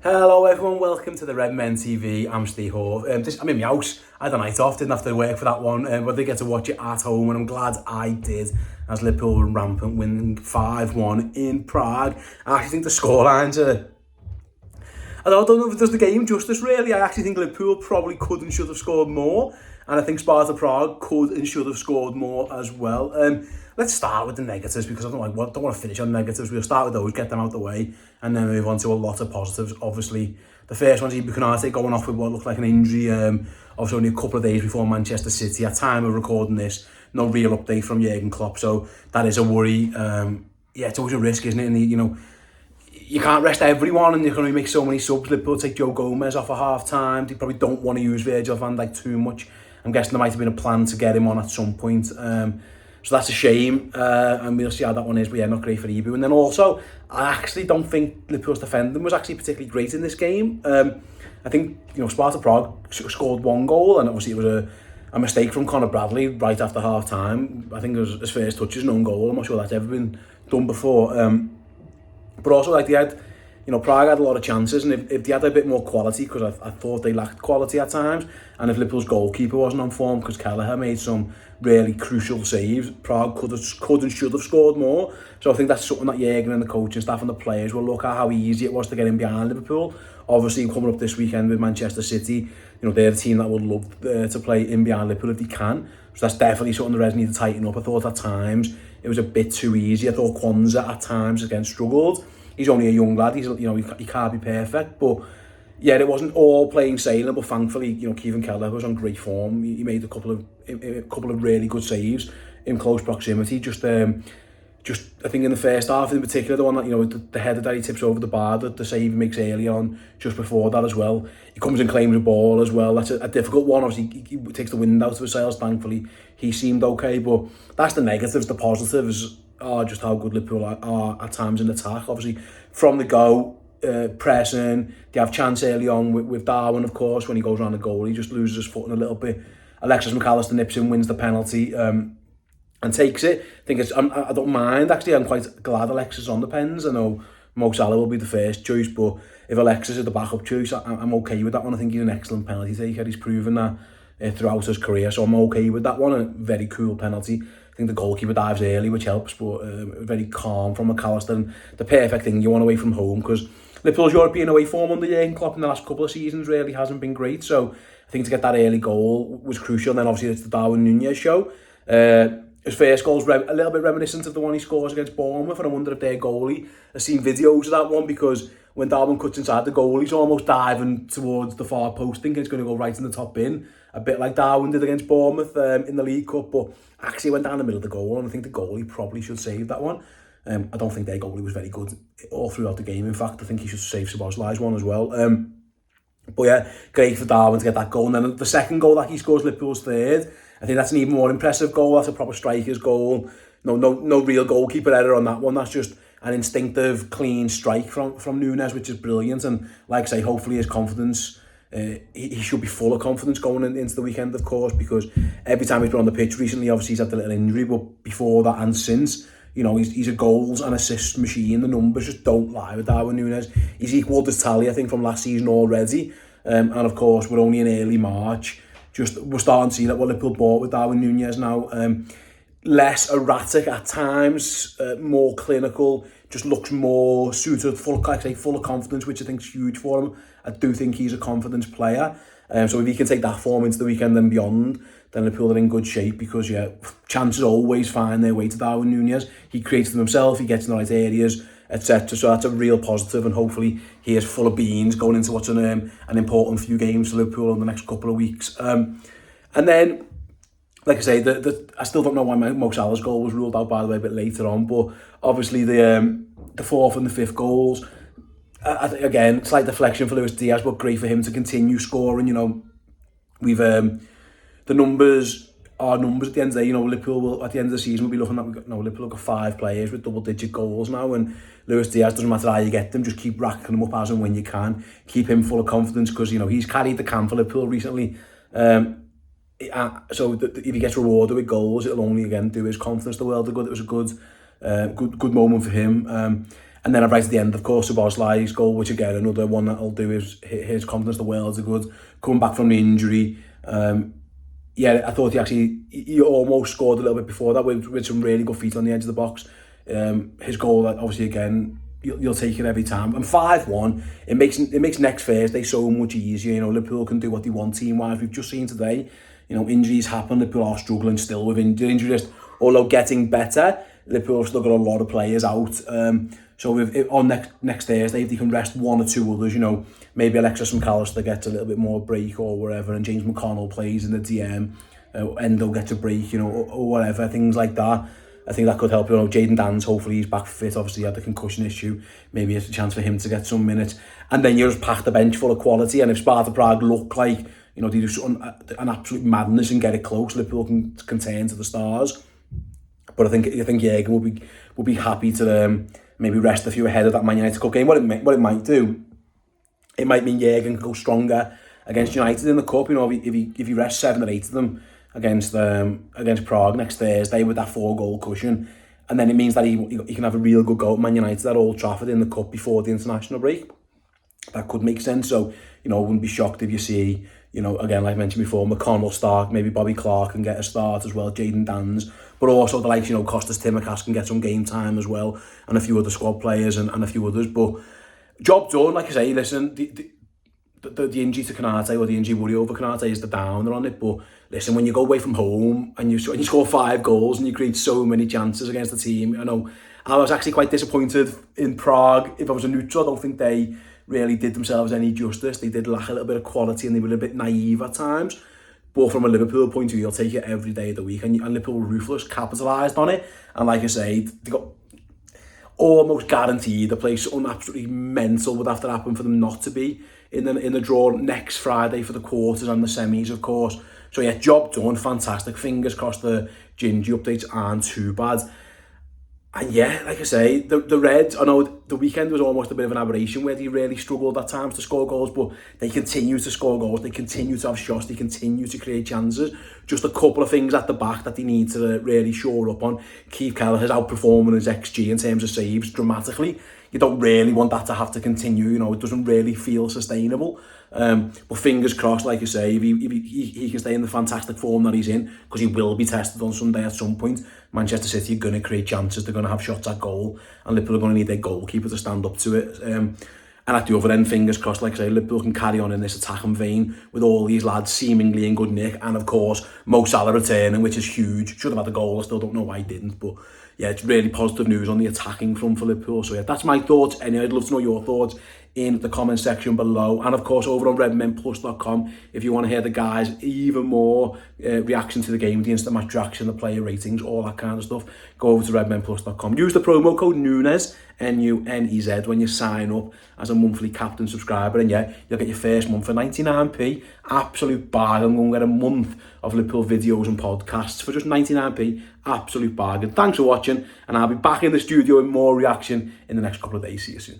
Hello everyone, welcome to the Red Men TV. I'm Ste'S. I'm in my house. I had a night off, didn't have to work for that one, but I did get to watch it at home, and I'm glad I did, as Liverpool were rampant, winning 5-1 in Prague. I actually think the scorelines are... I don't know if it does the game justice really. I actually think Liverpool probably could and should have scored more, and I think Sparta Prague could and should have scored more as well. Let's start with the negatives, because I don't want to finish on negatives. We'll start with those, get them out the way, and then move on to a lot of positives. Obviously, the first one's Ibu Konate going off with what looked like an injury. Obviously, only a couple of days before Manchester City. At time of recording this, no real update from Jurgen Klopp, so that is a worry. It's always a risk, isn't it? And you can't rest everyone, and you can only make so many subs. Liverpool take Joe Gomez off at half-time. They probably don't want to use Virgil van Dijk too much. I'm guessing there might have been a plan to get him on at some point. So that's a shame, and we'll see how that one is, but yeah, not great for Ibu. And then also, I actually don't think Liverpool's defending was actually particularly great in this game. I think, Sparta Prague scored one goal, and obviously it was a mistake from Conor Bradley right after half-time. I think it was his first touch, an own goal. I'm not sure that's ever been done before. But also, like, they had, Prague had a lot of chances, and if they had a bit more quality, because I thought they lacked quality at times, and if Liverpool's goalkeeper wasn't on form, because Kelleher made some really crucial saves, Prague could and should have scored more. So I think that's something that Jurgen and the coaching staff and the players will look at, how easy it was to get in behind Liverpool. Obviously, coming up this weekend with Manchester City, they're the team that would love to play in behind Liverpool if they can. So that's definitely something the Reds need to tighten up. I thought at times it was a bit too easy. I thought Kwanzaa at times again struggled. He's only a young lad. He can't be perfect, but yeah, it wasn't all plain sailing. But thankfully, Kevin Kelleher was on great form. He made a couple of really good saves in close proximity. Just I think in the first half in particular, the one that the header that he tips over the bar, the save he makes early on, just before that as well. He comes and claims the ball as well. That's a difficult one. Obviously, he takes the wind out of his sails. Thankfully, he seemed okay. But that's the negatives. The positives are just how good Liverpool are at times in attack. Obviously, from the go, pressing, they have chance early on with Darwin, of course. When he goes around the goal, he just loses his footing a little bit. Alexis McAllister nips in, wins the penalty, and takes it. I don't mind, actually. I'm quite glad Alexis is on the pens. I know Mo Salah will be the first choice, but if Alexis is the backup choice, I'm okay with that one. I think he's an excellent penalty taker. He's proven that throughout his career, so I'm okay with that one. A very cool penalty. I think the goalkeeper dives early, which helps, but very calm from McAllister. And the perfect thing you want away from home, because Liverpool's European away form under Jurgen Klopp in the last couple of seasons really hasn't been great. So I think to get that early goal was crucial. And then obviously it's the Darwin Nunez show. His first goal's a little bit reminiscent of the one he scores against Bournemouth, and I wonder if their goalie has seen videos of that one, because when Darwin cuts inside the goal, he's almost diving towards the far post, thinking it's going to go right in the top bin, a bit like Darwin did against Bournemouth in the League Cup, but actually went down the middle of the goal, and I think the goalie probably should save that one. I don't think their goalie was very good all throughout the game. In fact, I think he should save Szoboszlai's one as well. But yeah, great for Darwin to get that goal. And then the second goal that he scores, Liverpool's third, I think that's an even more impressive goal. That's a proper striker's goal. No real goalkeeper error on that one. That's just an instinctive, clean strike from Nunez, which is brilliant. And like I say, hopefully his confidence, he should be full of confidence going into the weekend, of course, because every time he's been on the pitch recently, obviously he's had the little injury, but before that and since, he's a goals and assist machine. The numbers just don't lie with Darwin Nunez. He's equalled his tally, I think, from last season already. And of course, we're only in early March. We're starting to see that what Liverpool bought with Darwin Nunez now. Less erratic at times, more clinical, just looks more suited, full of confidence, which I think is huge for him. I do think he's a confidence player. So if he can take that form into the weekend and beyond, then Liverpool are in good shape, because chances always find their way to Darwin Nunez. He creates them himself, he gets in the right areas, etc. So that's a real positive, and hopefully he is full of beans going into what's an important few games for Liverpool in the next couple of weeks. And then, like I say, I still don't know why Mo Salah's goal was ruled out, by the way, a bit later on, but obviously the fourth and the fifth goals, I think, again, slight deflection for Luis Diaz, but great for him to continue scoring. We've the numbers are numbers at the end of the day. Liverpool will, at the end of the season, we'll be looking at, Liverpool have got 5 players with double-digit goals now, and Luis Diaz, doesn't matter how you get them, just keep racking them up as and when you can. Keep him full of confidence, because, he's carried the can for Liverpool recently. So if he gets rewarded with goals, it'll only, again, do his confidence the world of good. It was a good moment for him. And And then right at the end, of course, Szoboszlai's goal, which again, another one that'll do his confidence the world's good. Coming back from the injury. Yeah, I thought he almost scored a little bit before that with some really good feet on the edge of the box. His goal, obviously, again, you'll take it every time. And 5-1, it makes next Thursday so much easier. You know, Liverpool can do what they want team-wise. We've just seen today, you know, injuries happen. Liverpool are struggling still with injury list. Although getting better, Liverpool have still got a lot of players out. So on next Thursday, if they can rest one or two others, you know, maybe Alexis McAllister gets a little bit more break or whatever, and James McConnell plays in the DM, Endo gets a break, you know, or whatever, things like that. I think that could help. You know, Jayden Danns, hopefully he's back fit. Obviously, he had the concussion issue. Maybe it's a chance for him to get some minutes. And then you just pack the bench full of quality. And if Sparta Prague look like, you know, they do an absolute madness and get it close, Liverpool can turn to the stars. But I think Jürgen will be happy to maybe rest a few ahead of that Man United Cup game. What it might do, it might mean Jürgen can go stronger against United in the Cup. You know, if he rests 7 or 8 of them against Prague next Thursday with that 4-goal cushion, and then it means that he can have a real good go at Man United at Old Trafford in the Cup before the international break. That could make sense. So, you know, I wouldn't be shocked if you see, you know, again, like I mentioned before, McConnell start, maybe Bobby Clark can get a start as well, Jayden Danns, but also the likes, you know, Kostas Tsimikas can get some game time as well, and a few other squad players and a few others. But job done, like I say, listen, the injury to Konate, or the injury worry over Konate, is the downer on it. But listen, when you go away from home and you score 5 goals and you create so many chances against the team, you know, I was actually quite disappointed in Prague. If I was a neutral, I don't think they really did themselves any justice. They did lack a little bit of quality and they were a bit naive at times. But from a Liverpool point of view, you'll take it every day of the week. And Liverpool were ruthless, capitalised on it. And like I say, they got almost guaranteed the place absolutely mental would have to happen for them not to be in the draw next Friday for the quarters and the semis, of course. So yeah, job done, fantastic. Fingers crossed the Gingy updates aren't too bad. And yeah, like I say, the Reds, I know the weekend was almost a bit of an aberration where they really struggled at times to score goals, but they continue to score goals, they continue to have shots, they continue to create chances. Just a couple of things at the back that they need to really shore up on. Keith Kelleher is outperforming his XG in terms of saves dramatically. You don't really want that to have to continue, you know, it doesn't really feel sustainable. But fingers crossed, like you say, if he can stay in the fantastic form that he's in, because he will be tested on Sunday at some point. Manchester City are going to create chances, they're going to have shots at goal, and Liverpool are going to need their goalkeeper to stand up to it. And at the other end, fingers crossed, like I say, Liverpool can carry on in this attacking vein with all these lads seemingly in good nick, and of course, Mo Salah returning, which is huge. Should have had a goal, I still don't know why he didn't, but yeah, it's really positive news on the attacking front for Liverpool. So yeah, that's my thoughts. Anyway, I'd love to know your thoughts in the comment section below, and of course over on redmenplus.com if you want to hear the guys even more reaction to the game, the instant match reaction, the player ratings, all that kind of stuff. Go over to redmenplus.com, use the promo code Nunez, Nunez, when you sign up as a monthly captain subscriber, and yeah, you'll get your first month for 99p. Absolute bargain. I'm going to get a month of Liverpool videos and podcasts for just 99p. Absolute bargain. Thanks for watching, and I'll be back in the studio with more reaction in the next couple of days. See you soon.